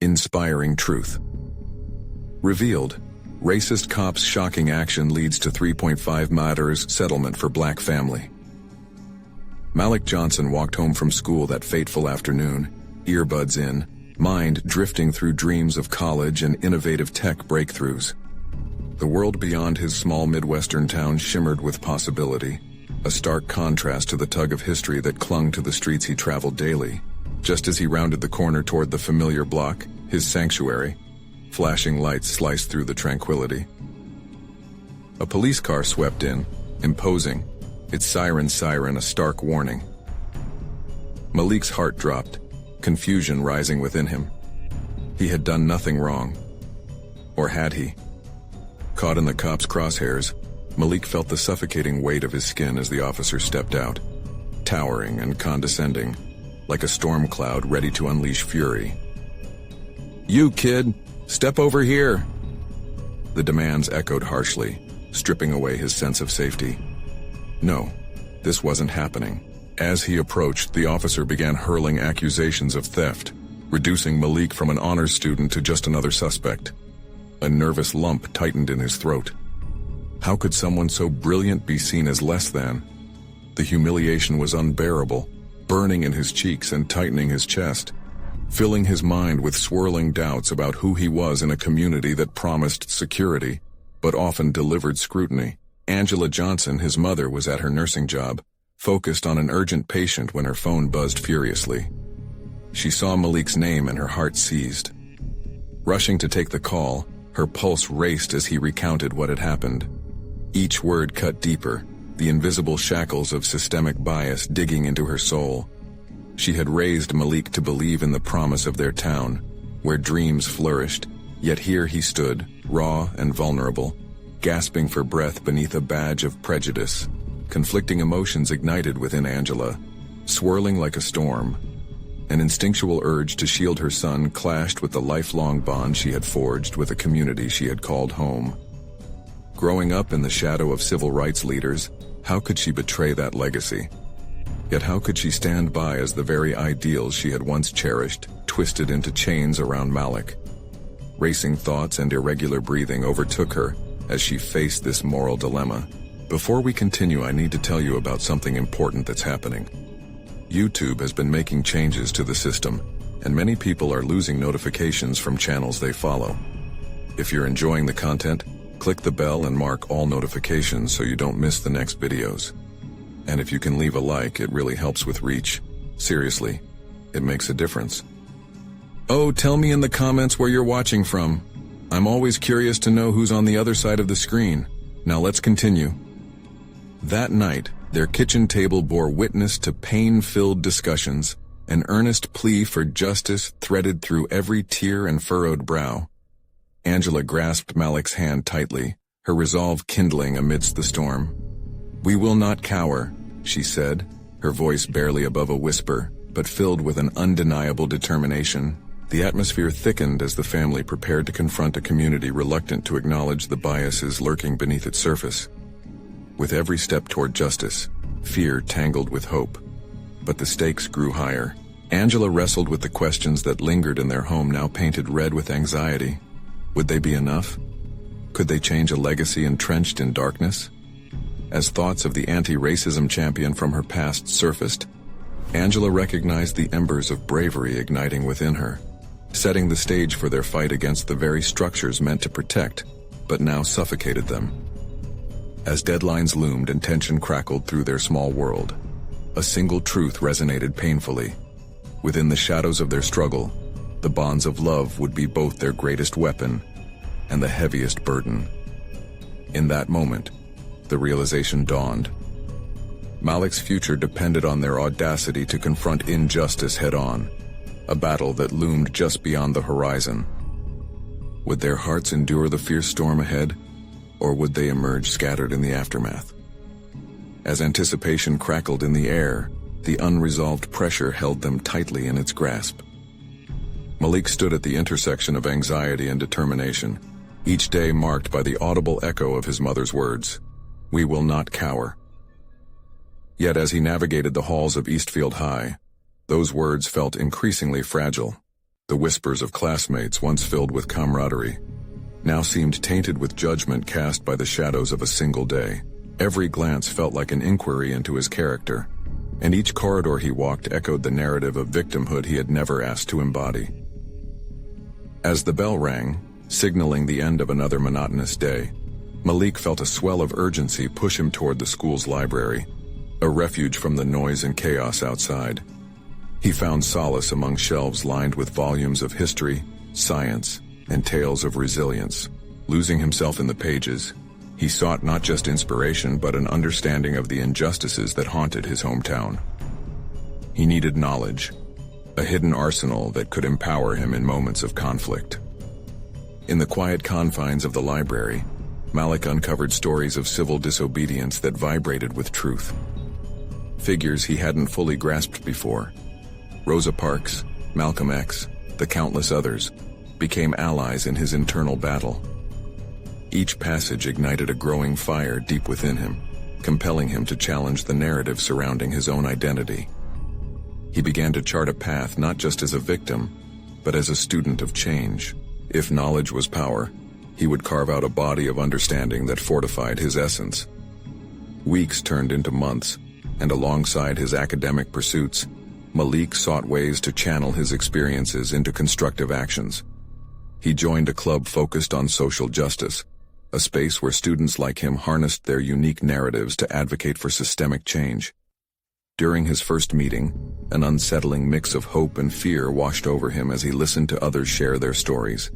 Inspiring truth. Revealed. Racist cop's shocking action leads to 3.5 matters settlement for black family. Malik Johnson walked home from school that fateful afternoon, earbuds in, mind drifting through dreams of college and innovative tech breakthroughs. The world beyond his small Midwestern town shimmered with possibility, a stark contrast to the tug of history that clung to the streets he traveled daily. Just as he rounded the corner toward the familiar block, his sanctuary, flashing lights sliced through the tranquility. A police car swept in, imposing, its siren a stark warning. Malik's heart dropped, confusion rising within him. He had done nothing wrong. Or had he? Caught in the cop's crosshairs, Malik felt the suffocating weight of his skin as the officer stepped out, towering and condescending, like a storm cloud ready to unleash fury. "You, kid, step over here!" The demands echoed harshly, stripping away his sense of safety. No, this wasn't happening. As he approached, the officer began hurling accusations of theft, reducing Malik from an honors student to just another suspect. A nervous lump tightened in his throat. How could someone so brilliant be seen as less than? The humiliation was unbearable, burning in his cheeks and tightening his chest, filling his mind with swirling doubts about who he was in a community that promised security, but often delivered scrutiny. Angela Johnson, his mother, was at her nursing job, focused on an urgent patient when her phone buzzed furiously. She saw Malik's name and her heart seized. Rushing to take the call, her pulse raced as he recounted what had happened. Each word cut deeper, the invisible shackles of systemic bias digging into her soul. She had raised Malik to believe in the promise of their town, where dreams flourished, yet here he stood, raw and vulnerable, gasping for breath beneath a badge of prejudice. Conflicting emotions ignited within Angela, swirling like a storm. An instinctual urge to shield her son clashed with the lifelong bond she had forged with a community she had called home. Growing up in the shadow of civil rights leaders, how could she betray that legacy? Yet how could she stand by as the very ideals she had once cherished twisted into chains around Malik? Racing thoughts and irregular breathing overtook her as she faced this moral dilemma. Before we continue, I need to tell you about something important that's happening. YouTube has been making changes to the system, and many people are losing notifications from channels they follow. If you're enjoying the content, click the bell and mark all notifications so you don't miss the next videos. And if you can leave a like, it really helps with reach. Seriously, it makes a difference. Oh, tell me in the comments where you're watching from. I'm always curious to know who's on the other side of the screen. Now let's continue. That night, their kitchen table bore witness to pain-filled discussions, an earnest plea for justice threaded through every tear and furrowed brow. Angela grasped Malik's hand tightly, her resolve kindling amidst the storm. "We will not cower," she said, her voice barely above a whisper, but filled with an undeniable determination. The atmosphere thickened as the family prepared to confront a community reluctant to acknowledge the biases lurking beneath its surface. With every step toward justice, fear tangled with hope. But the stakes grew higher. Angela wrestled with the questions that lingered in their home, now painted red with anxiety. Would they be enough? Could they change a legacy entrenched in darkness? As thoughts of the anti-racism champion from her past surfaced, Angela recognized the embers of bravery igniting within her, setting the stage for their fight against the very structures meant to protect, but now suffocated them. As deadlines loomed and tension crackled through their small world, a single truth resonated painfully. Within the shadows of their struggle, the bonds of love would be both their greatest weapon and the heaviest burden. In that moment, the realization dawned. Malik's future depended on their audacity to confront injustice head-on, a battle that loomed just beyond the horizon. Would their hearts endure the fierce storm ahead, or would they emerge scattered in the aftermath? As anticipation crackled in the air, the unresolved pressure held them tightly in its grasp. Malik stood at the intersection of anxiety and determination, each day marked by the audible echo of his mother's words, "We will not cower." Yet as he navigated the halls of Eastfield High, those words felt increasingly fragile. The whispers of classmates, once filled with camaraderie, now seemed tainted with judgment cast by the shadows of a single day. Every glance felt like an inquiry into his character, and each corridor he walked echoed the narrative of victimhood he had never asked to embody. As the bell rang, signaling the end of another monotonous day, Malik felt a swell of urgency push him toward the school's library, a refuge from the noise and chaos outside. He found solace among shelves lined with volumes of history, science, and tales of resilience. Losing himself in the pages, he sought not just inspiration but an understanding of the injustices that haunted his hometown. He needed knowledge, a hidden arsenal that could empower him in moments of conflict. In the quiet confines of the library, Malik uncovered stories of civil disobedience that vibrated with truth. Figures he hadn't fully grasped before, Rosa Parks, Malcolm X, the countless others, became allies in his internal battle. Each passage ignited a growing fire deep within him, compelling him to challenge the narrative surrounding his own identity. He began to chart a path not just as a victim, but as a student of change. If knowledge was power, he would carve out a body of understanding that fortified his essence. Weeks turned into months, and alongside his academic pursuits, Malik sought ways to channel his experiences into constructive actions. He joined a club focused on social justice, a space where students like him harnessed their unique narratives to advocate for systemic change. During his first meeting, an unsettling mix of hope and fear washed over him as he listened to others share their stories.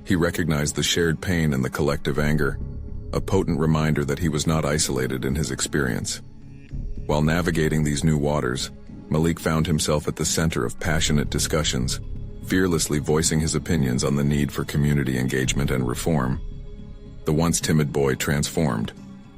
He recognized the shared pain and the collective anger, a potent reminder that he was not isolated in his experience. While navigating these new waters, Malik found himself at the center of passionate discussions, fearlessly voicing his opinions on the need for community engagement and reform. The once timid boy transformed,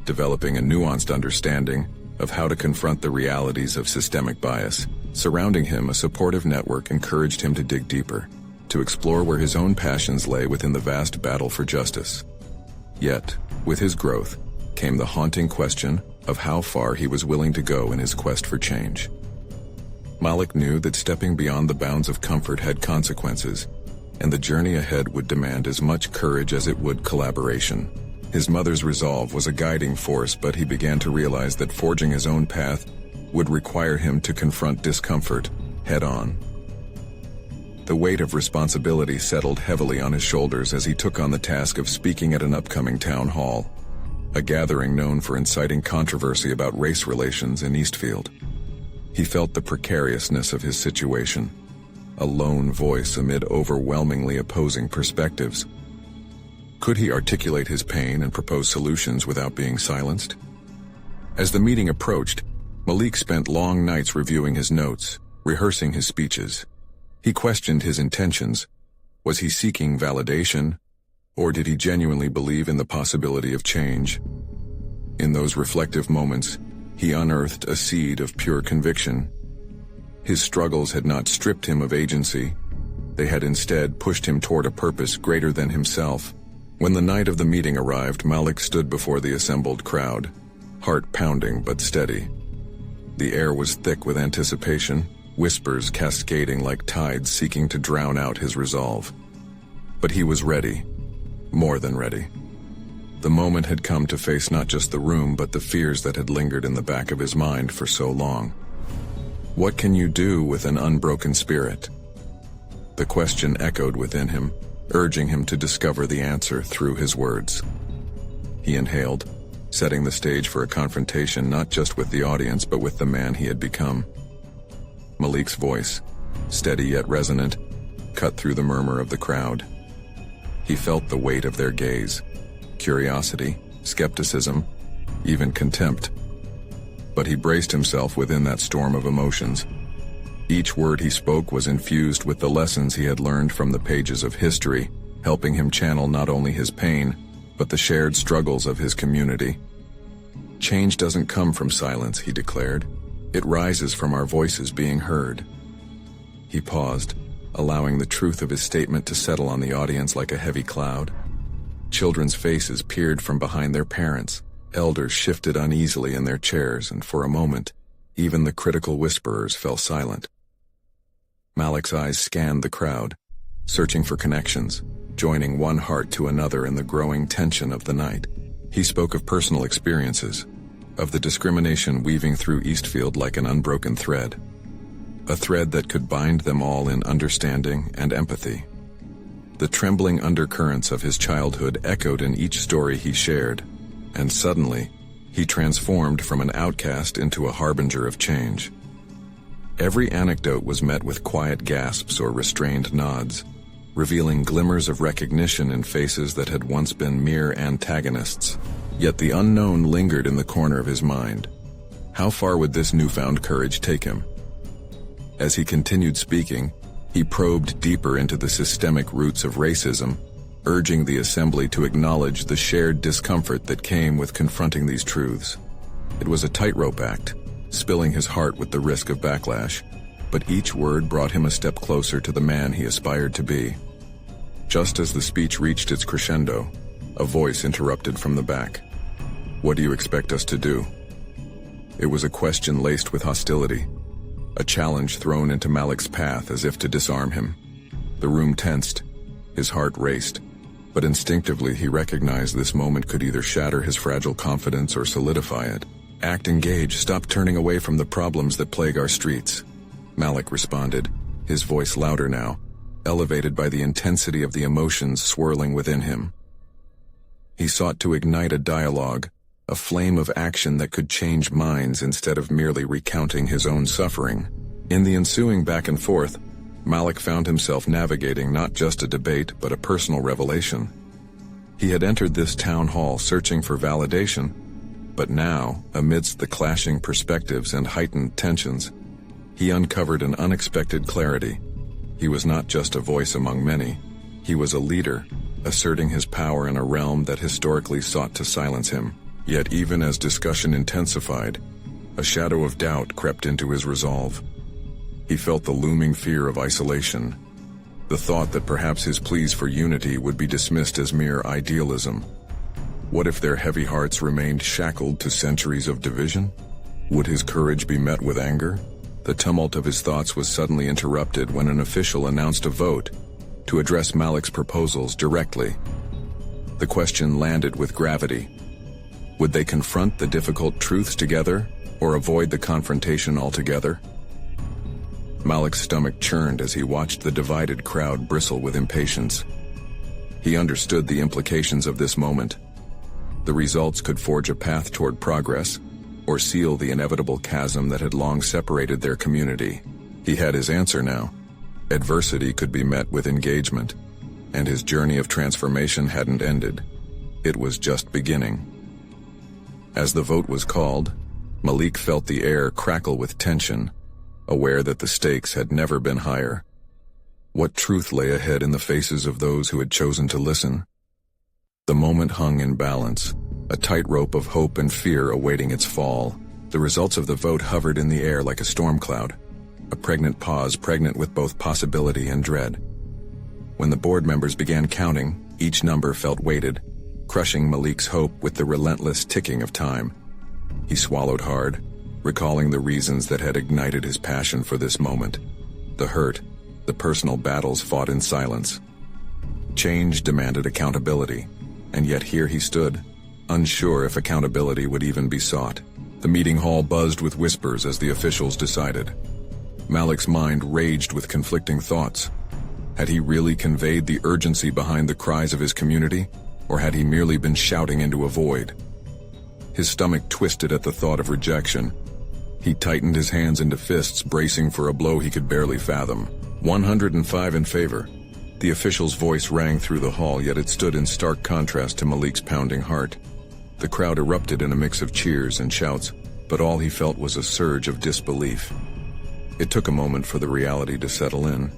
developing a nuanced understanding of how to confront the realities of systemic bias. Surrounding him, a supportive network encouraged him to dig deeper, to explore where his own passions lay within the vast battle for justice. Yet, with his growth, came the haunting question of how far he was willing to go in his quest for change. Malik knew that stepping beyond the bounds of comfort had consequences, and the journey ahead would demand as much courage as it would collaboration. His mother's resolve was a guiding force, but he began to realize that forging his own path would require him to confront discomfort head-on. The weight of responsibility settled heavily on his shoulders as he took on the task of speaking at an upcoming town hall, a gathering known for inciting controversy about race relations in Eastfield. He felt the precariousness of his situation, a lone voice amid overwhelmingly opposing perspectives. Could he articulate his pain and propose solutions without being silenced? As the meeting approached, Malik spent long nights reviewing his notes, rehearsing his speeches. He questioned his intentions. Was he seeking validation, or did he genuinely believe in the possibility of change? In those reflective moments, he unearthed a seed of pure conviction. His struggles had not stripped him of agency. They had instead pushed him toward a purpose greater than himself. When the night of the meeting arrived, Malik stood before the assembled crowd, heart pounding but steady. The air was thick with anticipation, whispers cascading like tides seeking to drown out his resolve. But he was ready, more than ready. The moment had come to face not just the room but the fears that had lingered in the back of his mind for so long. What can you do with an unbroken spirit? The question echoed within him, urging him to discover the answer through his words. He inhaled, setting the stage for a confrontation not just with the audience but with the man he had become. Malik's voice, steady yet resonant, cut through the murmur of the crowd. He felt the weight of their gaze, curiosity, skepticism, even contempt. But he braced himself within that storm of emotions. Each word he spoke was infused with the lessons he had learned from the pages of history, helping him channel not only his pain, but the shared struggles of his community. Change doesn't come from silence, he declared. It rises from our voices being heard. He paused, allowing the truth of his statement to settle on the audience like a heavy cloud. Children's faces peered from behind their parents. Elders shifted uneasily in their chairs, and for a moment, even the critical whisperers fell silent. Malik's eyes scanned the crowd, searching for connections, joining one heart to another in the growing tension of the night. He spoke of personal experiences, of the discrimination weaving through Eastfield like an unbroken thread. A thread that could bind them all in understanding and empathy. The trembling undercurrents of his childhood echoed in each story he shared, and suddenly, he transformed from an outcast into a harbinger of change. Every anecdote was met with quiet gasps or restrained nods, revealing glimmers of recognition in faces that had once been mere antagonists. Yet the unknown lingered in the corner of his mind. How far would this newfound courage take him? As he continued speaking, he probed deeper into the systemic roots of racism, urging the assembly to acknowledge the shared discomfort that came with confronting these truths. It was a tightrope act, spilling his heart with the risk of backlash, but each word brought him a step closer to the man he aspired to be. Just as the speech reached its crescendo, a voice interrupted from the back. "What do you expect us to do?" It was a question laced with hostility, a challenge thrown into Malik's path as if to disarm him. The room tensed, his heart raced, but instinctively he recognized this moment could either shatter his fragile confidence or solidify it. "Act engaged, stop turning away from the problems that plague our streets," Malik responded, his voice louder now, elevated by the intensity of the emotions swirling within him. He sought to ignite a dialogue, a flame of action that could change minds instead of merely recounting his own suffering. In the ensuing back and forth, Malik found himself navigating not just a debate but a personal revelation. He had entered this town hall searching for validation, but now, amidst the clashing perspectives and heightened tensions, he uncovered an unexpected clarity. He was not just a voice among many, he was a leader, asserting his power in a realm that historically sought to silence him. Yet even as discussion intensified, a shadow of doubt crept into his resolve. He felt the looming fear of isolation, the thought that perhaps his pleas for unity would be dismissed as mere idealism. What if their heavy hearts remained shackled to centuries of division? Would his courage be met with anger? The tumult of his thoughts was suddenly interrupted when an official announced a vote to address Malik's proposals directly. The question landed with gravity. Would they confront the difficult truths together, or avoid the confrontation altogether? Malik's stomach churned as he watched the divided crowd bristle with impatience. He understood the implications of this moment. The results could forge a path toward progress, or seal the inevitable chasm that had long separated their community. He had his answer now. Adversity could be met with engagement, and his journey of transformation hadn't ended. It was just beginning. As the vote was called, Malik felt the air crackle with tension, aware that the stakes had never been higher. What truth lay ahead in the faces of those who had chosen to listen? The moment hung in balance, a tightrope of hope and fear awaiting its fall. The results of the vote hovered in the air like a storm cloud, a pregnant pause pregnant with both possibility and dread. When the board members began counting, each number felt weighted, crushing Malik's hope with the relentless ticking of time. He swallowed hard, recalling the reasons that had ignited his passion for this moment. The hurt, the personal battles fought in silence. Change demanded accountability, and yet here he stood, unsure if accountability would even be sought. The meeting hall buzzed with whispers as the officials decided. Malik's mind raged with conflicting thoughts. Had he really conveyed the urgency behind the cries of his community, or had he merely been shouting into a void? His stomach twisted at the thought of rejection. He tightened his hands into fists, bracing for a blow he could barely fathom. 105 in favor. The official's voice rang through the hall, yet it stood in stark contrast to Malik's pounding heart. The crowd erupted in a mix of cheers and shouts, but all he felt was a surge of disbelief. It took a moment for the reality to settle in.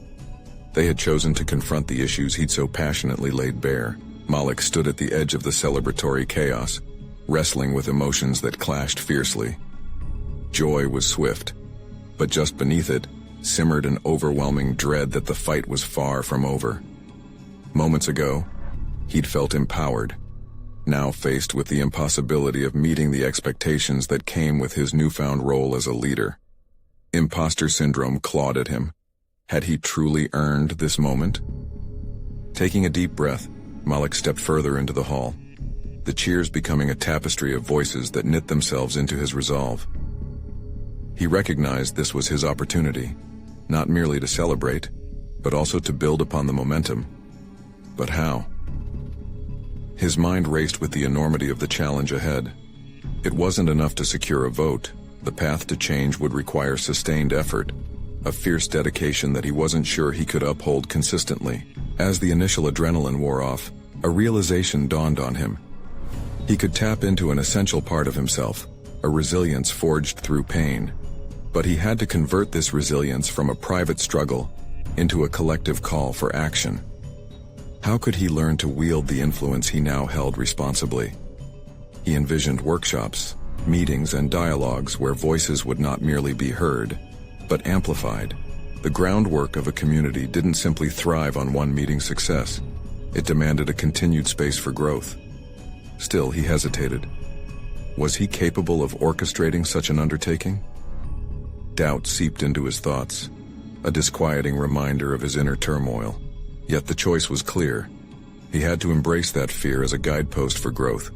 They had chosen to confront the issues he'd so passionately laid bare. Malik stood at the edge of the celebratory chaos, wrestling with emotions that clashed fiercely. Joy was swift, but just beneath it simmered an overwhelming dread that the fight was far from over. Moments ago, he'd felt empowered, now faced with the impossibility of meeting the expectations that came with his newfound role as a leader. Imposter syndrome clawed at him, Had he truly earned this moment? Taking a deep breath, Malik stepped further into the hall, the cheers becoming a tapestry of voices that knit themselves into his resolve. He recognized this was his opportunity, not merely to celebrate, but also to build upon the momentum. But how? His mind raced with the enormity of the challenge ahead. It wasn't enough to secure a vote. The path to change would require sustained effort, a fierce dedication that he wasn't sure he could uphold consistently. As the initial adrenaline wore off, a realization dawned on him. He could tap into an essential part of himself, a resilience forged through pain. But he had to convert this resilience from a private struggle into a collective call for action. How could he learn to wield the influence he now held responsibly? He envisioned workshops, meetings, and dialogues where voices would not merely be heard, but amplified. The groundwork of a community didn't simply thrive on one meeting's success. It demanded a continued space for growth. Still, he hesitated. Was he capable of orchestrating such an undertaking? Doubt seeped into his thoughts, a disquieting reminder of his inner turmoil. Yet the choice was clear. He had to embrace that fear as a guidepost for growth.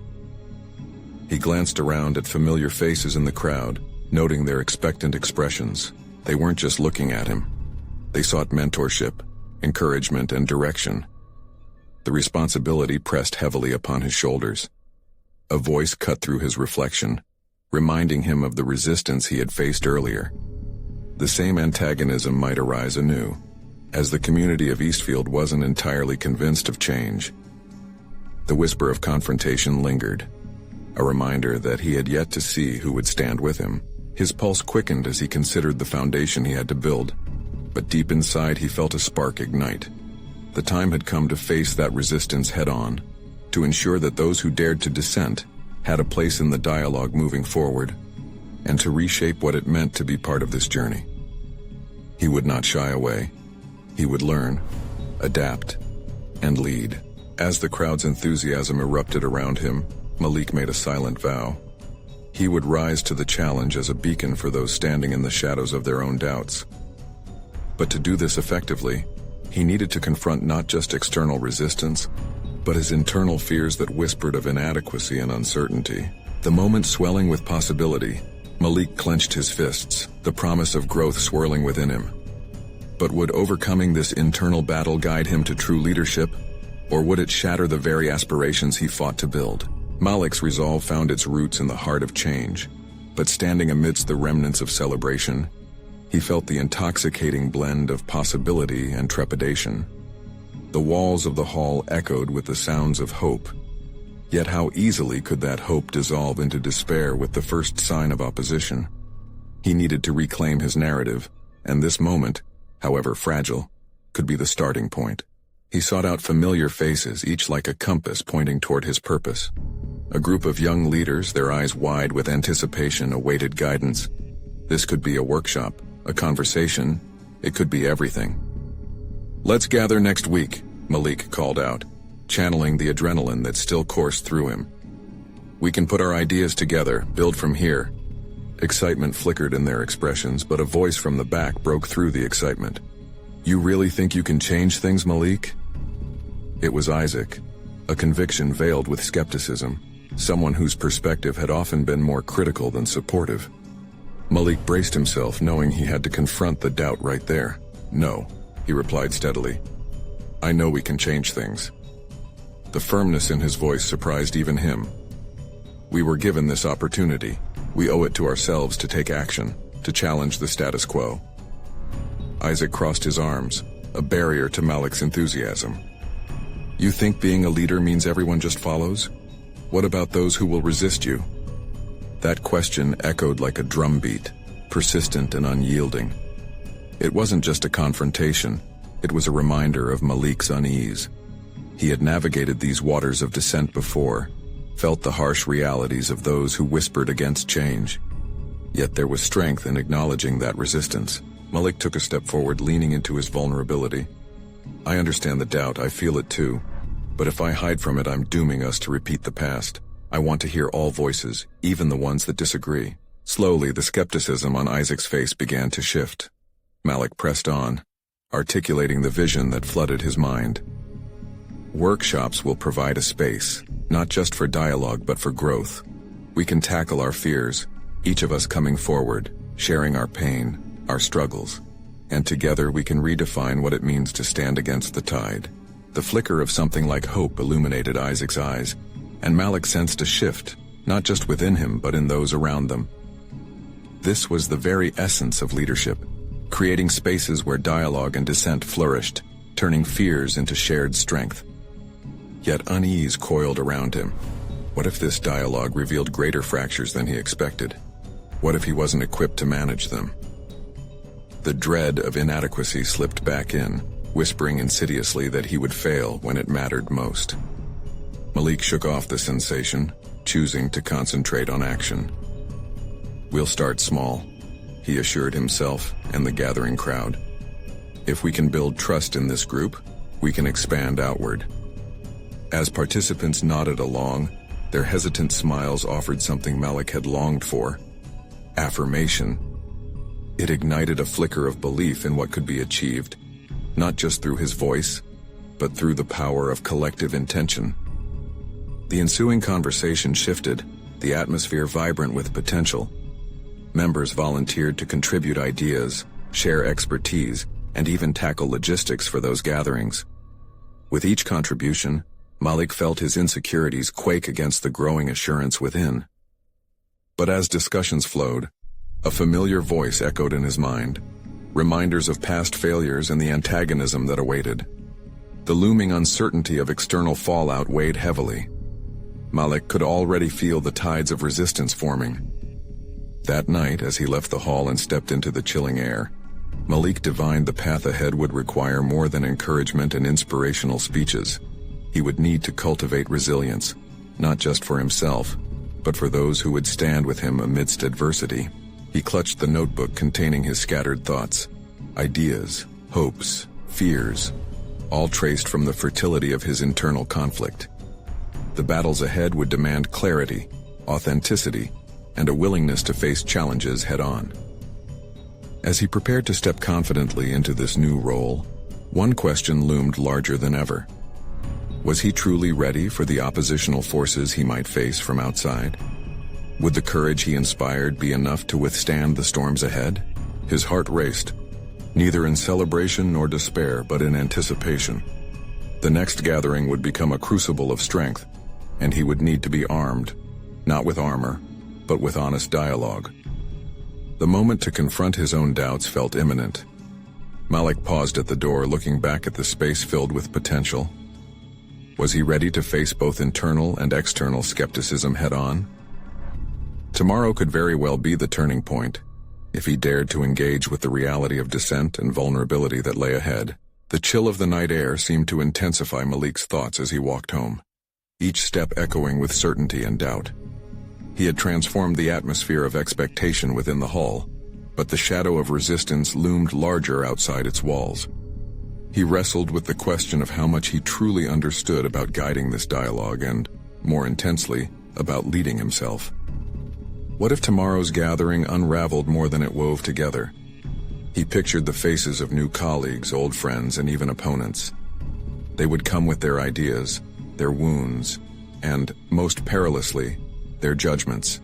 He glanced around at familiar faces in the crowd, noting their expectant expressions. They weren't just looking at him. They sought mentorship, encouragement, and direction. The responsibility pressed heavily upon his shoulders. A voice cut through his reflection, reminding him of the resistance he had faced earlier. The same antagonism might arise anew, as the community of Eastfield wasn't entirely convinced of change. The whisper of confrontation lingered, a reminder that he had yet to see who would stand with him. His pulse quickened as he considered the foundation he had to build, but deep inside he felt a spark ignite. The time had come to face that resistance head-on, to ensure that those who dared to dissent had a place in the dialogue moving forward, and to reshape what it meant to be part of this journey. He would not shy away. He would learn, adapt, and lead. As the crowd's enthusiasm erupted around him, Malik made a silent vow. He would rise to the challenge as a beacon for those standing in the shadows of their own doubts. But to do this effectively, he needed to confront not just external resistance, but his internal fears that whispered of inadequacy and uncertainty. The moment swelling with possibility, Malik clenched his fists, the promise of growth swirling within him. But would overcoming this internal battle guide him to true leadership, or would it shatter the very aspirations he fought to build? Malik's resolve found its roots in the heart of change, but standing amidst the remnants of celebration, he felt the intoxicating blend of possibility and trepidation. The walls of the hall echoed with the sounds of hope. Yet how easily could that hope dissolve into despair with the first sign of opposition? He needed to reclaim his narrative, and this moment, however fragile, could be the starting point. He sought out familiar faces, each like a compass pointing toward his purpose. A group of young leaders, their eyes wide with anticipation, awaited guidance. This could be a workshop, a conversation, it could be everything. "Let's gather next week," Malik called out, channeling the adrenaline that still coursed through him. "We can put our ideas together, build from here." Excitement flickered in their expressions, but a voice from the back broke through the excitement. "You really think you can change things, Malik?" It was Isaac, a conviction veiled with skepticism, someone whose perspective had often been more critical than supportive. Malik braced himself, knowing he had to confront the doubt right there. "No," he replied steadily. "I know we can change things." The firmness in his voice surprised even him. "We were given this opportunity. We owe it to ourselves to take action, to challenge the status quo." Isaac crossed his arms, a barrier to Malik's enthusiasm. "You think being a leader means everyone just follows? What about those who will resist you?" That question echoed like a drumbeat, persistent and unyielding. It wasn't just a confrontation, it was a reminder of Malik's unease. He had navigated these waters of dissent before, felt the harsh realities of those who whispered against change. Yet there was strength in acknowledging that resistance. Malik took a step forward, leaning into his vulnerability. "I understand the doubt, I feel it too. But if I hide from it, I'm dooming us to repeat the past. I want to hear all voices, even the ones that disagree." Slowly, the skepticism on Isaac's face began to shift. Malik pressed on. articulating the vision that flooded his mind. Workshops will provide a space, not just for dialogue but for growth. We can tackle our fears, each of us coming forward, sharing our pain, our struggles, and together we can redefine what it means to stand against the tide. The flicker of something like hope illuminated Isaac's eyes, and Malik sensed a shift, not just within him but in those around them. This was the very essence of leadership, creating spaces where dialogue and dissent flourished, turning fears into shared strength. Yet unease coiled around him. What if this dialogue revealed greater fractures than he expected? What if he wasn't equipped to manage them? The dread of inadequacy slipped back in, whispering insidiously that he would fail when it mattered most. Malik shook off the sensation, choosing to concentrate on action. "We'll start small," he assured himself and the gathering crowd. "If we can build trust in this group, we can expand outward." As participants nodded along, their hesitant smiles offered something Malik had longed for: affirmation. It ignited a flicker of belief in what could be achieved, not just through his voice, but through the power of collective intention. The ensuing conversation shifted, the atmosphere vibrant with potential. Members volunteered to contribute ideas, share expertise, and even tackle logistics for those gatherings. With each contribution, Malik felt his insecurities quake against the growing assurance within. But as discussions flowed, a familiar voice echoed in his mind, reminders of past failures and the antagonism that awaited. The looming uncertainty of external fallout weighed heavily. Malik could already feel the tides of resistance forming. That night, as he left the hall and stepped into the chilling air, Malik divined the path ahead would require more than encouragement and inspirational speeches. He would need to cultivate resilience, not just for himself, but for those who would stand with him amidst adversity. He clutched the notebook containing his scattered thoughts, ideas, hopes, fears, all traced from the fertility of his internal conflict. The battles ahead would demand clarity, authenticity, and a willingness to face challenges head-on. As he prepared to step confidently into this new role, one question loomed larger than ever. Was he truly ready for the oppositional forces he might face from outside? Would the courage he inspired be enough to withstand the storms ahead? His heart raced, neither in celebration nor despair, but in anticipation. The next gathering would become a crucible of strength, and he would need to be armed, not with armor, but with honest dialogue. The moment to confront his own doubts felt imminent. Malik paused at the door, looking back at the space filled with potential. Was he ready to face both internal and external skepticism head-on? Tomorrow could very well be the turning point, if he dared to engage with the reality of dissent and vulnerability that lay ahead. The chill of the night air seemed to intensify Malik's thoughts as he walked home, each step echoing with certainty and doubt. He had transformed the atmosphere of expectation within the hall, but the shadow of resistance loomed larger outside its walls. He wrestled with the question of how much he truly understood about guiding this dialogue and, more intensely, about leading himself. What if tomorrow's gathering unraveled more than it wove together? He pictured the faces of new colleagues, old friends, and even opponents. They would come with their ideas, their wounds, and, most perilously, their judgments.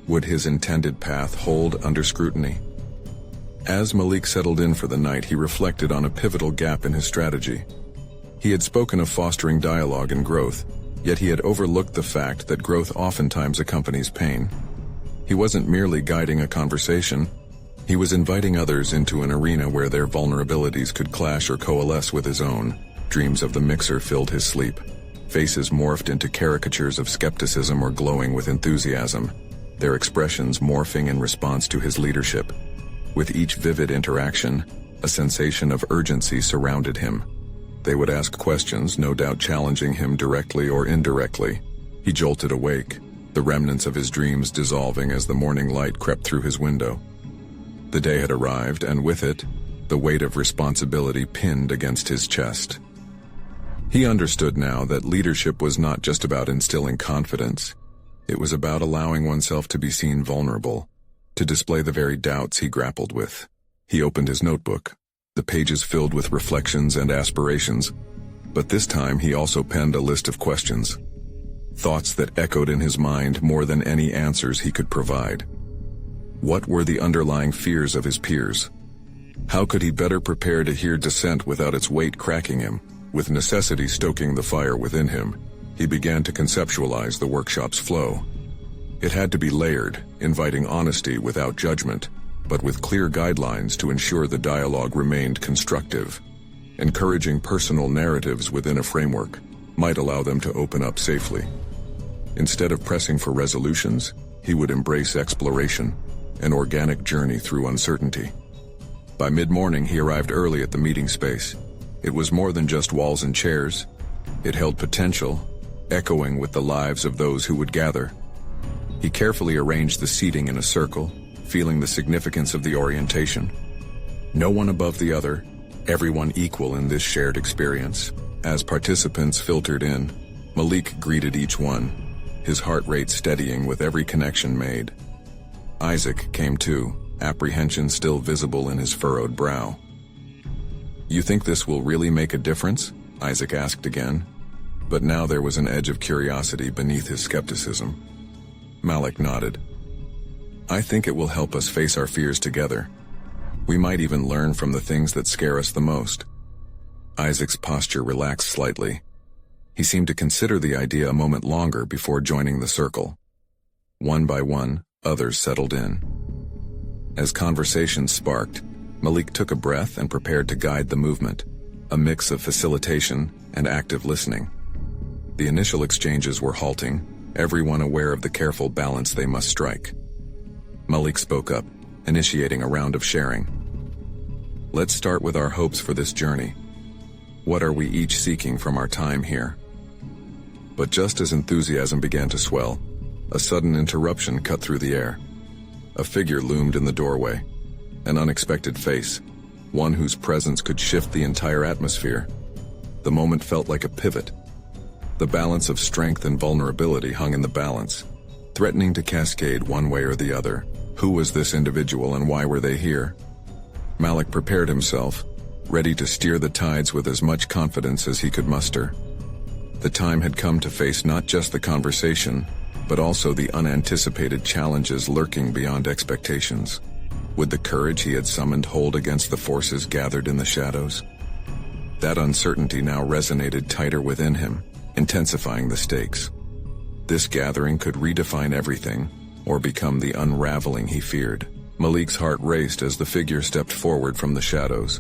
Would his intended path hold under scrutiny? As Malik settled in for the night, he reflected on a pivotal gap in his strategy. He had spoken of fostering dialogue and growth, yet he had overlooked the fact that growth oftentimes accompanies pain. He wasn't merely guiding a conversation, he was inviting others into an arena where their vulnerabilities could clash or coalesce with his own. Dreams of the mixer filled his sleep. Faces morphed into caricatures of skepticism or glowing with enthusiasm, their expressions morphing in response to his leadership. With each vivid interaction, a sensation of urgency surrounded him. They would ask questions, no doubt challenging him directly or indirectly. He jolted awake, the remnants of his dreams dissolving as the morning light crept through his window. The day had arrived, and with it, the weight of responsibility pinned against his chest. He understood now that leadership was not just about instilling confidence. It was about allowing oneself to be seen vulnerable, to display the very doubts he grappled with. He opened his notebook, the pages filled with reflections and aspirations, but this time he also penned a list of questions. Thoughts that echoed in his mind more than any answers he could provide. What were the underlying fears of his peers? How could he better prepare to hear dissent without its weight cracking him? With necessity stoking the fire within him, he began to conceptualize the workshop's flow. It had to be layered, inviting honesty without judgment, but with clear guidelines to ensure the dialogue remained constructive. Encouraging personal narratives within a framework might allow them to open up safely. Instead of pressing for resolutions, he would embrace exploration, an organic journey through uncertainty. By mid-morning, he arrived early at the meeting space. It was more than just walls and chairs. It held potential, echoing with the lives of those who would gather. He carefully arranged the seating in a circle, feeling the significance of the orientation. No one above the other, everyone equal in this shared experience. As participants filtered in, Malik greeted each one, his heart rate steadying with every connection made. Isaac came too, apprehension still visible in his furrowed brow. "You think this will really make a difference?" Isaac asked again, but now there was an edge of curiosity beneath his skepticism. Malik nodded. "I think it will help us face our fears together. We might even learn from the things that scare us the most." Isaac's posture relaxed slightly. He seemed to consider the idea a moment longer before joining the circle. One by one, others settled in. As conversation sparked, Malik took a breath and prepared to guide the movement, a mix of facilitation and active listening. The initial exchanges were halting, everyone aware of the careful balance they must strike. Malik spoke up, initiating a round of sharing. "Let's start with our hopes for this journey. What are we each seeking from our time here?" But just as enthusiasm began to swell, a sudden interruption cut through the air. A figure loomed in the doorway, an unexpected face, one whose presence could shift the entire atmosphere. The moment felt like a pivot. The balance of strength and vulnerability hung in the balance, threatening to cascade one way or the other. Who was this individual and why were they here? Malik prepared himself, ready to steer the tides with as much confidence as he could muster. The time had come to face not just the conversation, but also the unanticipated challenges lurking beyond expectations. Would the courage he had summoned hold against the forces gathered in the shadows? That uncertainty now resonated tighter within him, intensifying the stakes. This gathering could redefine everything, or become the unraveling he feared. Malik's heart raced as the figure stepped forward from the shadows.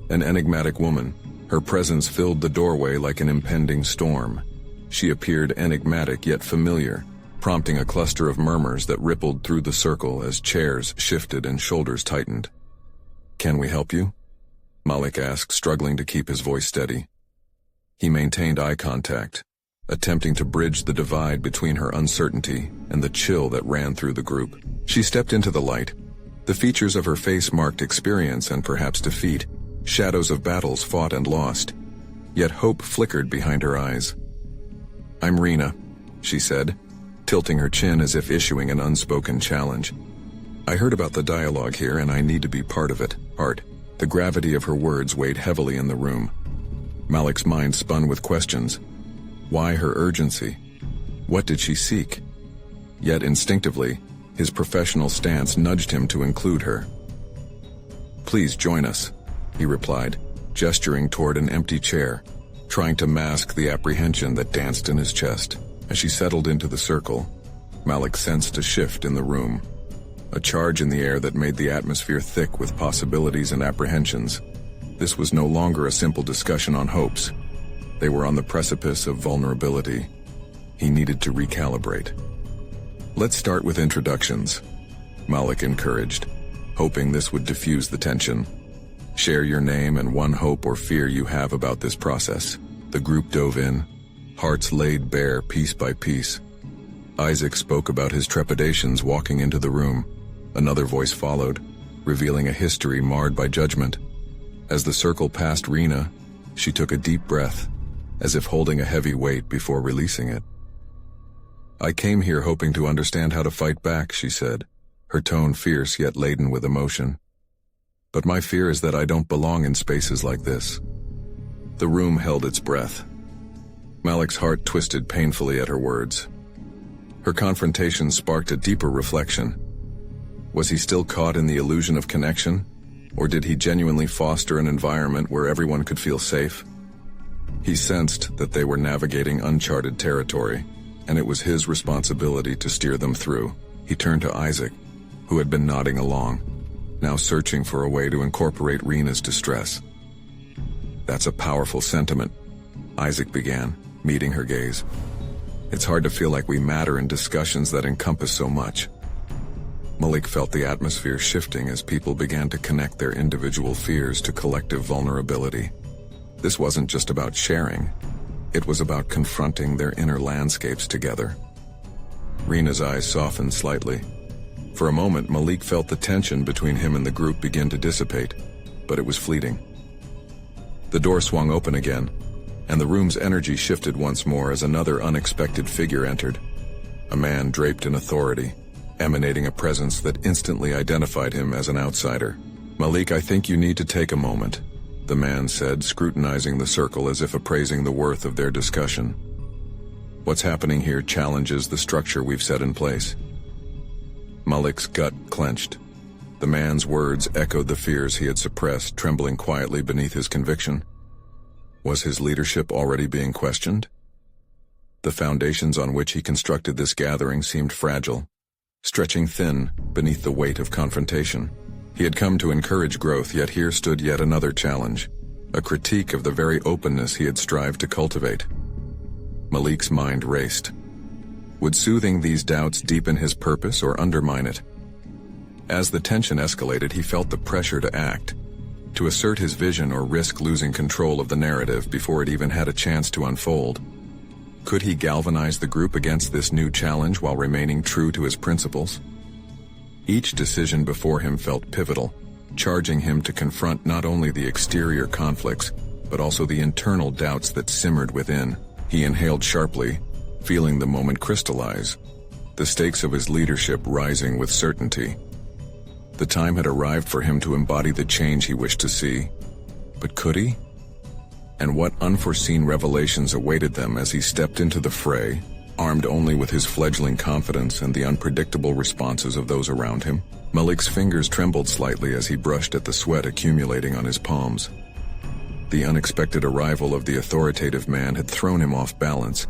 An enigmatic woman, her presence filled the doorway like an impending storm. She appeared enigmatic yet familiar, prompting a cluster of murmurs that rippled through the circle as chairs shifted and shoulders tightened. "Can we help you?" Malik asked, struggling to keep his voice steady. He maintained eye contact, attempting to bridge the divide between her uncertainty and the chill that ran through the group. She stepped into the light. The features of her face marked experience and perhaps defeat, shadows of battles fought and lost. Yet hope flickered behind her eyes. "I'm Rena," she said, tilting her chin as if issuing an unspoken challenge. "I heard about the dialogue here and I need to be part of it." Art. The gravity of her words weighed heavily in the room. Malik's mind spun with questions. Why her urgency? What did she seek? Yet instinctively, his professional stance nudged him to include her. "Please join us," he replied, gesturing toward an empty chair, trying to mask the apprehension that danced in his chest. As she settled into the circle, Malik sensed a shift in the room, a charge in the air that made the atmosphere thick with possibilities and apprehensions. This was no longer a simple discussion on hopes. They were on the precipice of vulnerability. He needed to recalibrate. "Let's start with introductions," Malik encouraged, hoping this would diffuse the tension. "Share your name and one hope or fear you have about this process." The group dove in, hearts laid bare piece by piece. Isaac spoke about his trepidations walking into the room. Another voice followed, revealing a history marred by judgment. As the circle passed Rena, she took a deep breath, as if holding a heavy weight before releasing it. "I came here hoping to understand how to fight back," she said, her tone fierce yet laden with emotion. But my fear is that I don't belong in spaces like this." The room held its breath. Malik's heart twisted painfully at her words. Her confrontation sparked a deeper reflection. Was he still caught in the illusion of connection? Or did he genuinely foster an environment where everyone could feel safe? He sensed that they were navigating uncharted territory, and it was his responsibility to steer them through. He turned to Isaac, who had been nodding along, now searching for a way to incorporate Rena's distress. "That's a powerful sentiment," Isaac began, meeting her gaze. "It's hard to feel like we matter in discussions that encompass so much." Malik felt the atmosphere shifting as people began to connect their individual fears to collective vulnerability. This wasn't just about sharing, it was about confronting their inner landscapes together. Rena's eyes softened slightly. For a moment, Malik felt the tension between him and the group begin to dissipate, but it was fleeting. The door swung open again, and the room's energy shifted once more as another unexpected figure entered. A man draped in authority, emanating a presence that instantly identified him as an outsider. "Malik, I think you need to take a moment," the man said, scrutinizing the circle as if appraising the worth of their discussion. "What's happening here challenges the structure we've set in place." Malik's gut clenched. The man's words echoed the fears he had suppressed, trembling quietly beneath his conviction. Was his leadership already being questioned? The foundations on which he constructed this gathering seemed fragile, stretching thin beneath the weight of confrontation. He had come to encourage growth, yet here stood yet another challenge, a critique of the very openness he had strived to cultivate. Malik's mind raced. Would soothing these doubts deepen his purpose or undermine it? As the tension escalated, he felt the pressure to act, to assert his vision or risk losing control of the narrative before it even had a chance to unfold. Could he galvanize the group against this new challenge while remaining true to his principles? Each decision before him felt pivotal, charging him to confront not only the exterior conflicts, but also the internal doubts that simmered within. He inhaled sharply, feeling the moment crystallize, the stakes of his leadership rising with certainty. The time had arrived for him to embody the change he wished to see. But could he? And what unforeseen revelations awaited them as he stepped into the fray, armed only with his fledgling confidence and the unpredictable responses of those around him? Malik's fingers trembled slightly as he brushed at the sweat accumulating on his palms. The unexpected arrival of the authoritative man had thrown him off balance,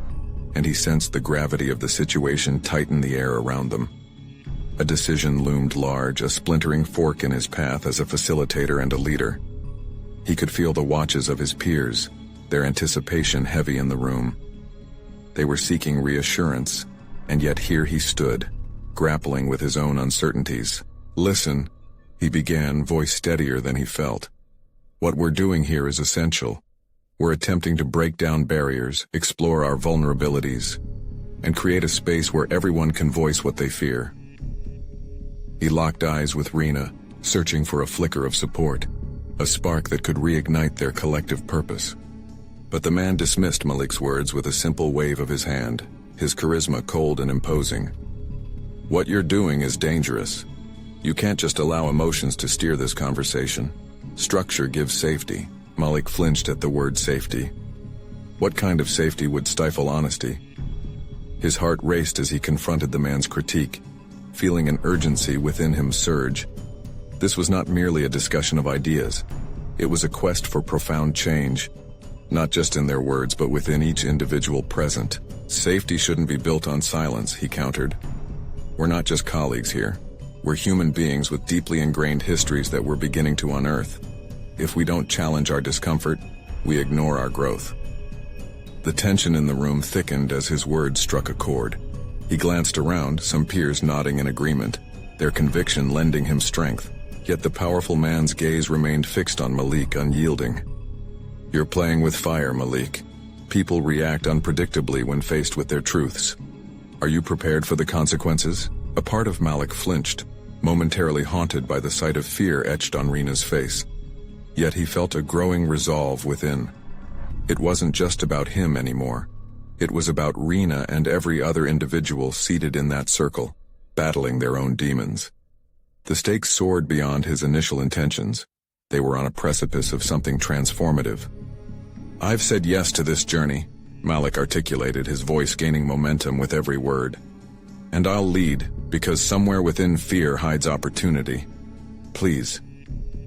and he sensed the gravity of the situation tighten the air around them. A decision loomed large, a splintering fork in his path as a facilitator and a leader. He could feel the watches of his peers, their anticipation heavy in the room. They were seeking reassurance, and yet here he stood, grappling with his own uncertainties. "Listen," he began, voice steadier than he felt. "What we're doing here is essential. We're attempting to break down barriers, explore our vulnerabilities, and create a space where everyone can voice what they fear." He locked eyes with Rena, searching for a flicker of support, a spark that could reignite their collective purpose. But the man dismissed Malik's words with a simple wave of his hand, his charisma cold and imposing. "What you're doing is dangerous. You can't just allow emotions to steer this conversation. Structure gives safety." Malik flinched at the word safety. What kind of safety would stifle honesty? His heart raced as he confronted the man's critique, feeling an urgency within him surge. This was not merely a discussion of ideas. It was a quest for profound change, not just in their words but within each individual present. "Safety shouldn't be built on silence," he countered. "We're not just colleagues here. We're human beings with deeply ingrained histories that we're beginning to unearth. If we don't challenge our discomfort, we ignore our growth." The tension in the room thickened as his words struck a chord. He glanced around, some peers nodding in agreement, their conviction lending him strength. Yet the powerful man's gaze remained fixed on Malik, unyielding. "You're playing with fire, Malik. People react unpredictably when faced with their truths. Are you prepared for the consequences?" A part of Malik flinched, momentarily haunted by the sight of fear etched on Rena's face. Yet he felt a growing resolve within. It wasn't just about him anymore. It was about Rena and every other individual seated in that circle, battling their own demons. The stakes soared beyond his initial intentions. They were on a precipice of something transformative. "I've said yes to this journey," Malik articulated, his voice gaining momentum with every word. "And I'll lead, because somewhere within fear hides opportunity. Please,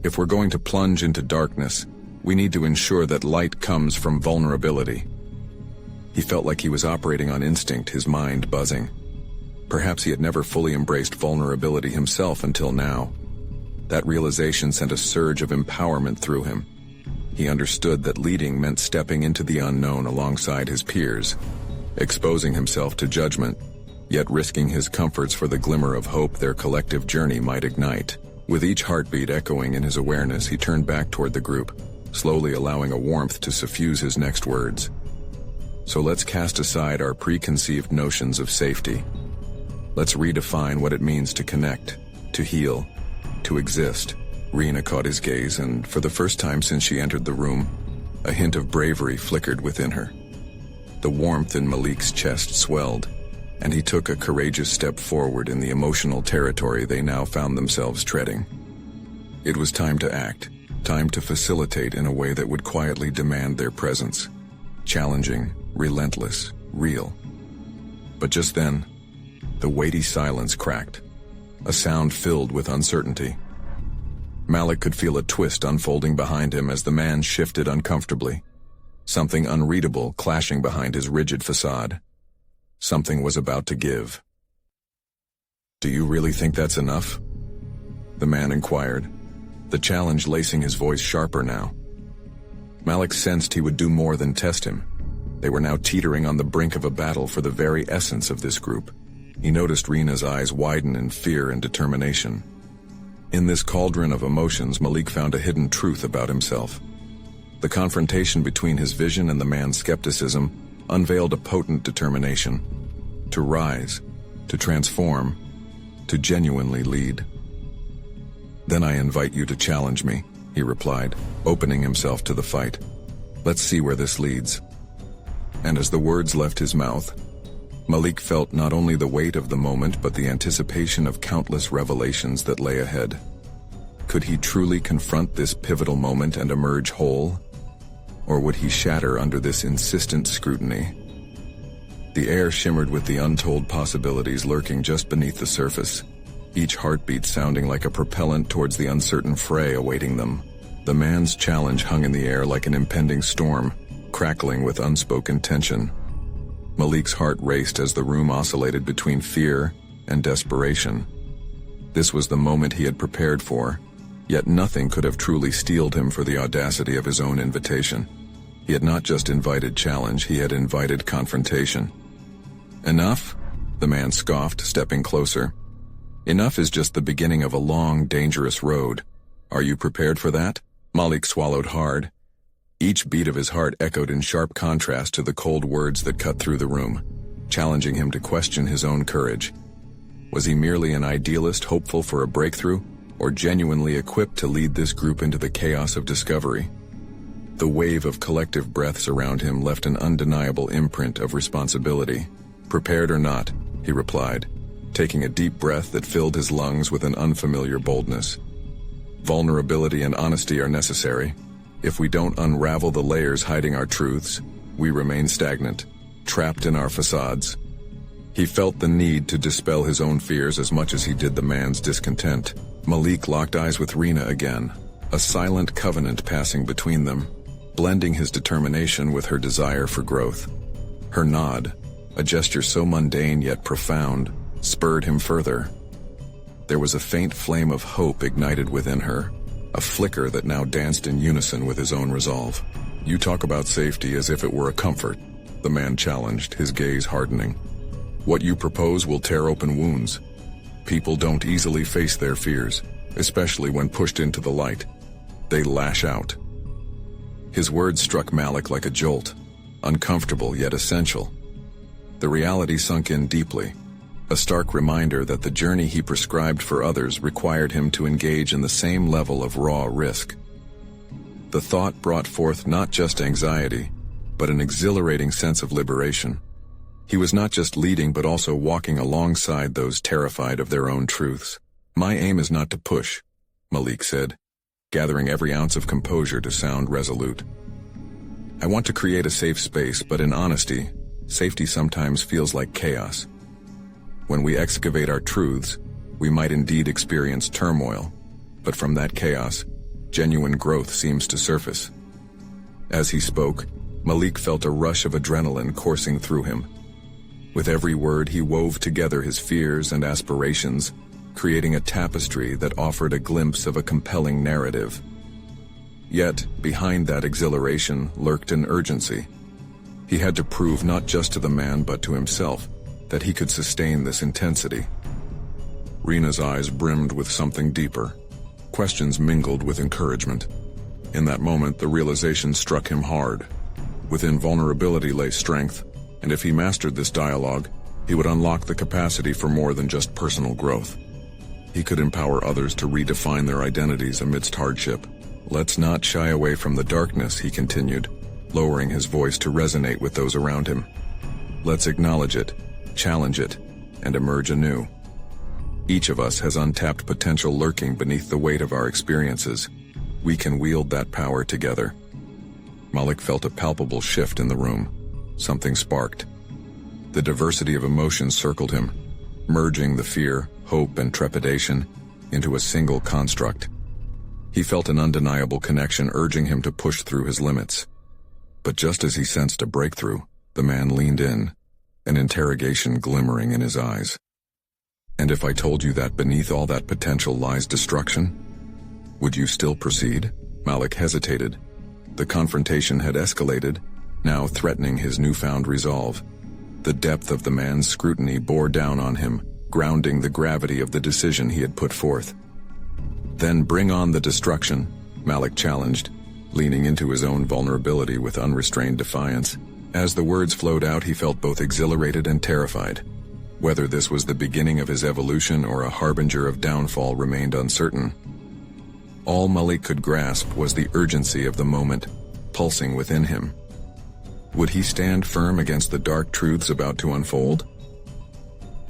if we're going to plunge into darkness, we need to ensure that light comes from vulnerability." He felt like he was operating on instinct, his mind buzzing. Perhaps he had never fully embraced vulnerability himself until now. That realization sent a surge of empowerment through him. He understood that leading meant stepping into the unknown alongside his peers, exposing himself to judgment, yet risking his comforts for the glimmer of hope their collective journey might ignite. With each heartbeat echoing in his awareness, he turned back toward the group, slowly allowing a warmth to suffuse his next words. "So let's cast aside our preconceived notions of safety. Let's redefine what it means to connect, to heal, to exist." Rena caught his gaze, and for the first time since she entered the room, a hint of bravery flickered within her. The warmth in Malik's chest swelled, and he took a courageous step forward in the emotional territory they now found themselves treading. It was time to act, time to facilitate in a way that would quietly demand their presence. Challenging, relentless, real. But just then, the weighty silence cracked, a sound filled with uncertainty. Malik could feel a twist unfolding behind him as the man shifted uncomfortably. Something unreadable clashing behind his rigid facade. Something was about to give. "Do you really think that's enough?" the man inquired, the challenge lacing his voice sharper now. Malik sensed he would do more than test him. They were now teetering on the brink of a battle for the very essence of this group. He noticed Rena's eyes widen in fear and determination. In this cauldron of emotions, Malik found a hidden truth about himself. The confrontation between his vision and the man's skepticism unveiled a potent determination. To rise, to transform, to genuinely lead. "Then I invite you to challenge me," he replied, opening himself to the fight. "Let's see where this leads." And as the words left his mouth, Malik felt not only the weight of the moment but the anticipation of countless revelations that lay ahead. Could he truly confront this pivotal moment and emerge whole? Or would he shatter under this insistent scrutiny? The air shimmered with the untold possibilities lurking just beneath the surface, each heartbeat sounding like a propellant towards the uncertain fray awaiting them. The man's challenge hung in the air like an impending storm, crackling with unspoken tension. Malik's heart raced as the room oscillated between fear and desperation. This was the moment he had prepared for, yet nothing could have truly steeled him for the audacity of his own invitation. He had not just invited challenge, he had invited confrontation. "Enough?" the man scoffed, stepping closer. "Enough is just the beginning of a long, dangerous road. Are you prepared for that?" Malik swallowed hard. Each beat of his heart echoed in sharp contrast to the cold words that cut through the room, challenging him to question his own courage. Was he merely an idealist hopeful for a breakthrough, or genuinely equipped to lead this group into the chaos of discovery? The wave of collective breaths around him left an undeniable imprint of responsibility. "Prepared or not," he replied, taking a deep breath that filled his lungs with an unfamiliar boldness. "Vulnerability and honesty are necessary. If we don't unravel the layers hiding our truths, we remain stagnant, trapped in our facades." He felt the need to dispel his own fears as much as he did the man's discontent. Malik locked eyes with Rena again, a silent covenant passing between them, blending his determination with her desire for growth. Her nod, a gesture so mundane yet profound, spurred him further. There was a faint flame of hope ignited within her, a flicker that now danced in unison with his own resolve. "You talk about safety as if it were a comfort," the man challenged, his gaze hardening. "What you propose will tear open wounds. People don't easily face their fears, especially when pushed into the light. They lash out." His words struck Malik like a jolt, uncomfortable yet essential. The reality sunk in deeply, a stark reminder that the journey he prescribed for others required him to engage in the same level of raw risk. The thought brought forth not just anxiety, but an exhilarating sense of liberation. He was not just leading but also walking alongside those terrified of their own truths. "My aim is not to push," Malik said. gathering every ounce of composure to sound resolute. I want to create a safe space, but in honesty, safety sometimes feels like chaos. When we excavate our truths, we might indeed experience turmoil, but from that chaos, genuine growth seems to surface. As he spoke, Malik felt a rush of adrenaline coursing through him. With every word, he wove together his fears and aspirations, creating a tapestry that offered a glimpse of a compelling narrative. Yet, behind that exhilaration lurked an urgency. He had to prove not just to the man but to himself that he could sustain this intensity. Rena's eyes brimmed with something deeper. Questions mingled with encouragement. In that moment, the realization struck him hard. Within vulnerability lay strength, and if he mastered this dialogue, he would unlock the capacity for more than just personal growth. He could empower others to redefine their identities amidst hardship. "Let's not shy away from the darkness," he continued, lowering his voice to resonate with those around him. "Let's acknowledge it, challenge it, and emerge anew. Each of us has untapped potential lurking beneath the weight of our experiences. We can wield that power together." Malik felt a palpable shift in the room. Something sparked. The diversity of emotions circled him, merging the fear, hope, and trepidation into a single construct. He felt an undeniable connection urging him to push through his limits. But just as he sensed a breakthrough, the man leaned in, an interrogation glimmering in his eyes. "And if I told you that beneath all that potential lies destruction, would you still proceed?" Malik hesitated. The confrontation had escalated, now threatening his newfound resolve. The depth of the man's scrutiny bore down on him, grounding the gravity of the decision he had put forth. "Then bring on the destruction," Malik challenged, leaning into his own vulnerability with unrestrained defiance. As the words flowed out, he felt both exhilarated and terrified. Whether this was the beginning of his evolution or a harbinger of downfall remained uncertain. All Malik could grasp was the urgency of the moment, pulsing within him. Would he stand firm against the dark truths about to unfold?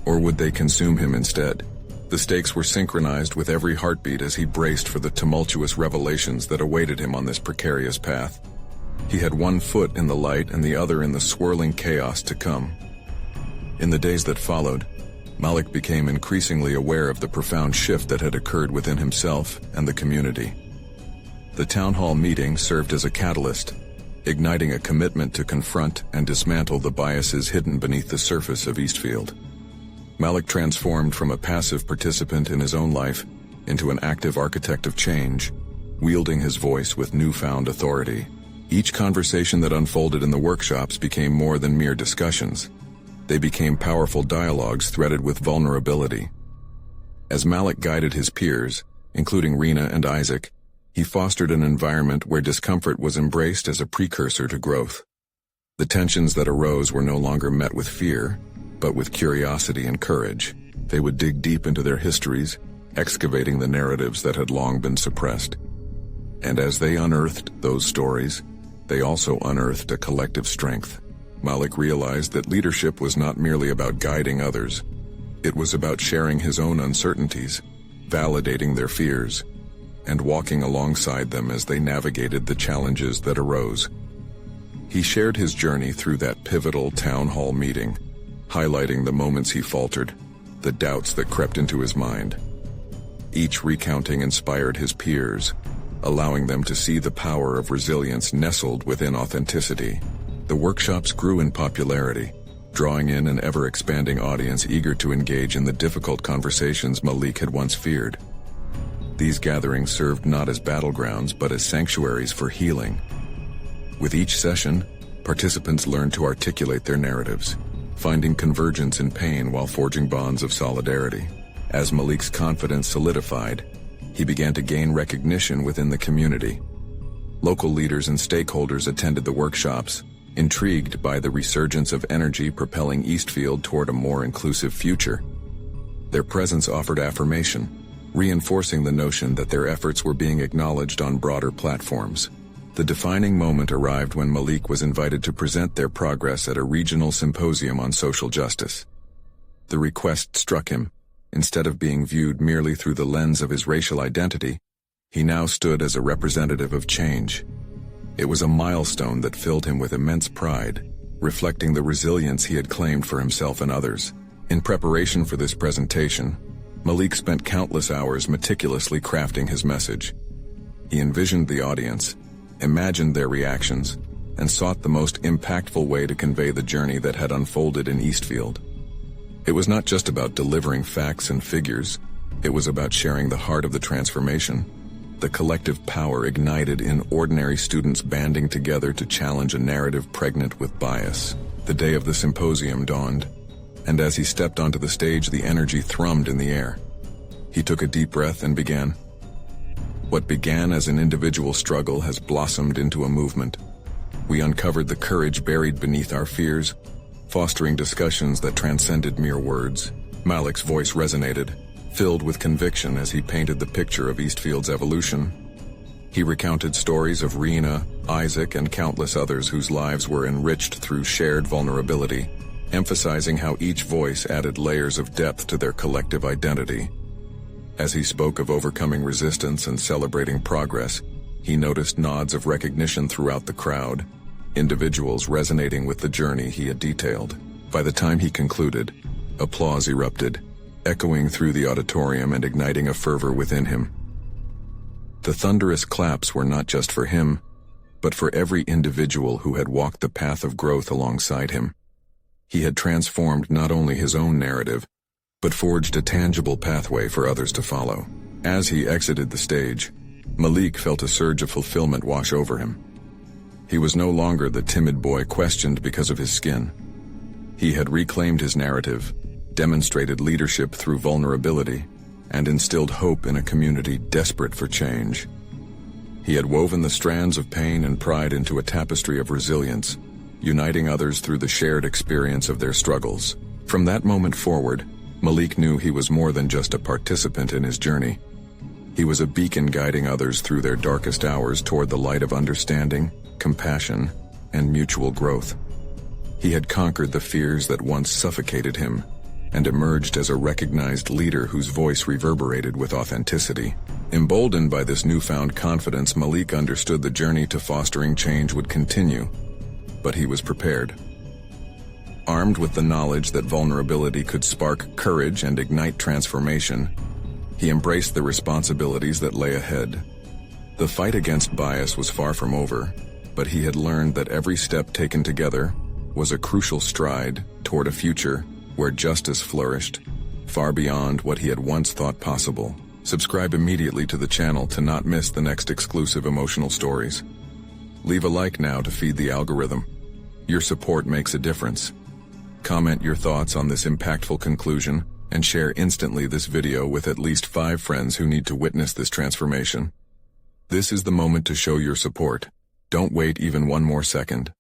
Or would they consume him instead? The stakes were synchronized with every heartbeat as he braced for the tumultuous revelations that awaited him on this precarious path. He had one foot in the light and the other in the swirling chaos to come. In the days that followed, Malik became increasingly aware of the profound shift that had occurred within himself and the community. The town hall meeting served as a catalyst, igniting a commitment to confront and dismantle the biases hidden beneath the surface of Eastfield. Malik transformed from a passive participant in his own life into an active architect of change, wielding his voice with newfound authority. Each conversation that unfolded in the workshops became more than mere discussions. They became powerful dialogues threaded with vulnerability. As Malik guided his peers, including Rena and Isaac, he fostered an environment where discomfort was embraced as a precursor to growth. The tensions that arose were no longer met with fear, but with curiosity and courage. They would dig deep into their histories, excavating the narratives that had long been suppressed. And as they unearthed those stories, they also unearthed a collective strength. Malik realized that leadership was not merely about guiding others. It was about sharing his own uncertainties, validating their fears, and walking alongside them as they navigated the challenges that arose. He shared his journey through that pivotal town hall meeting, highlighting the moments he faltered, the doubts that crept into his mind. Each recounting inspired his peers, allowing them to see the power of resilience nestled within authenticity. The workshops grew in popularity, drawing in an ever-expanding audience eager to engage in the difficult conversations Malik had once feared. These gatherings served not as battlegrounds but as sanctuaries for healing. With each session, participants learned to articulate their narratives, finding convergence in pain while forging bonds of solidarity. As Malik's confidence solidified, he began to gain recognition within the community. Local leaders and stakeholders attended the workshops, intrigued by the resurgence of energy propelling Eastfield toward a more inclusive future. Their presence offered affirmation, reinforcing the notion that their efforts were being acknowledged on broader platforms. The defining moment arrived when Malik was invited to present their progress at a regional symposium on social justice. The request struck him. Instead of being viewed merely through the lens of his racial identity, He now stood as a representative of change. It was a milestone that filled him with immense pride, reflecting the resilience he had claimed for himself and others. In preparation for this presentation, Malik spent countless hours meticulously crafting his message. He envisioned the audience, imagined their reactions, and sought the most impactful way to convey the journey that had unfolded in Eastfield. It was not just about delivering facts and figures, it was about sharing the heart of the transformation, the collective power ignited in ordinary students banding together to challenge a narrative pregnant with bias. The day of the symposium dawned, and as he stepped onto the stage, the energy thrummed in the air. He took a deep breath and began. What began as an individual struggle has blossomed into a movement. We uncovered the courage buried beneath our fears, fostering discussions that transcended mere words. Malik's voice resonated, filled with conviction as he painted the picture of Eastfield's evolution. He recounted stories of Rena, Isaac, and countless others whose lives were enriched through shared vulnerability, emphasizing how each voice added layers of depth to their collective identity. As he spoke of overcoming resistance and celebrating progress, he noticed nods of recognition throughout the crowd, individuals resonating with the journey he had detailed. By the time he concluded, applause erupted, echoing through the auditorium and igniting a fervor within him. The thunderous claps were not just for him, but for every individual who had walked the path of growth alongside him. He had transformed not only his own narrative, but forged a tangible pathway for others to follow. As he exited the stage, Malik felt a surge of fulfillment wash over him. He was no longer the timid boy questioned because of his skin. He had reclaimed his narrative, demonstrated leadership through vulnerability, and instilled hope in a community desperate for change. He had woven the strands of pain and pride into a tapestry of resilience, uniting others through the shared experience of their struggles. From that moment forward, Malik knew he was more than just a participant in his journey. He was a beacon guiding others through their darkest hours toward the light of understanding, compassion, and mutual growth. He had conquered the fears that once suffocated him, and emerged as a recognized leader whose voice reverberated with authenticity. Emboldened by this newfound confidence, Malik understood the journey to fostering change would continue, but he was prepared. Armed with the knowledge that vulnerability could spark courage and ignite transformation, he embraced the responsibilities that lay ahead. The fight against bias was far from over, but he had learned that every step taken together was a crucial stride toward a future where justice flourished, far beyond what he had once thought possible. Subscribe immediately to the channel to not miss the next exclusive emotional stories. Leave a like now to feed the algorithm. Your support makes a difference. Comment your thoughts on this impactful conclusion, and share instantly this video with at least 5 friends who need to witness this transformation. This is the moment to show your support. Don't wait even one more second.